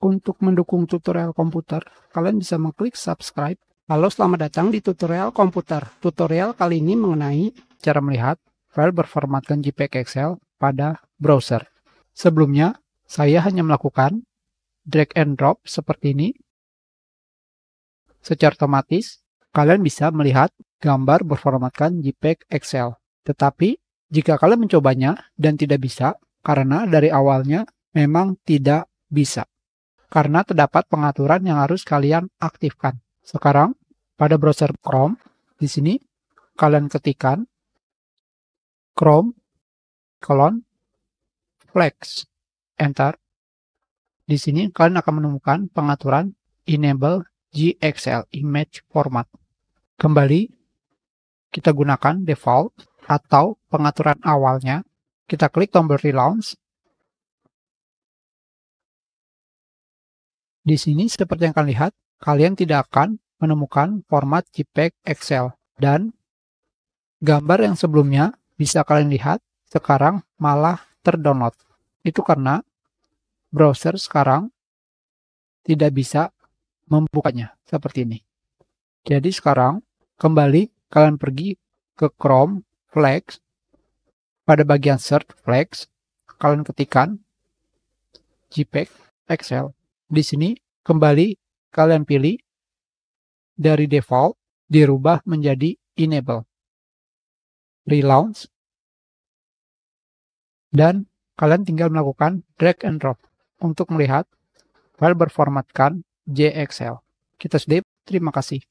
Untuk mendukung tutorial komputer, kalian bisa mengklik subscribe. Halo, selamat datang di tutorial komputer. Tutorial kali ini mengenai cara melihat file berformatkan JPEG Excel pada browser. Sebelumnya, saya hanya melakukan drag and drop seperti ini. Secara otomatis, kalian bisa melihat gambar berformatkan JPEG Excel. Tetapi, jika kalian mencobanya dan tidak bisa, karena dari awalnya memang tidak bisa. Karena terdapat pengaturan yang harus kalian aktifkan. Sekarang, pada browser Chrome, di sini kalian ketikkan Chrome Flex, Enter. Di sini kalian akan menemukan pengaturan Enable GXL Image Format. Kembali, kita gunakan default atau pengaturan awalnya. Kita klik tombol Relaunch. Di sini seperti yang kalian lihat, kalian tidak akan menemukan format JPEG Excel. Dan gambar yang sebelumnya bisa kalian lihat sekarang malah terdownload. Itu karena browser sekarang tidak bisa membukanya seperti ini. Jadi sekarang kembali kalian pergi ke Chrome Flex. Pada bagian Search Flex, kalian ketikkan JPEG Excel. Di sini kembali kalian pilih dari default dirubah menjadi enable. Relaunch. Dan kalian tinggal melakukan drag and drop untuk melihat file berformatkan JXL. Kita sudah, terima kasih.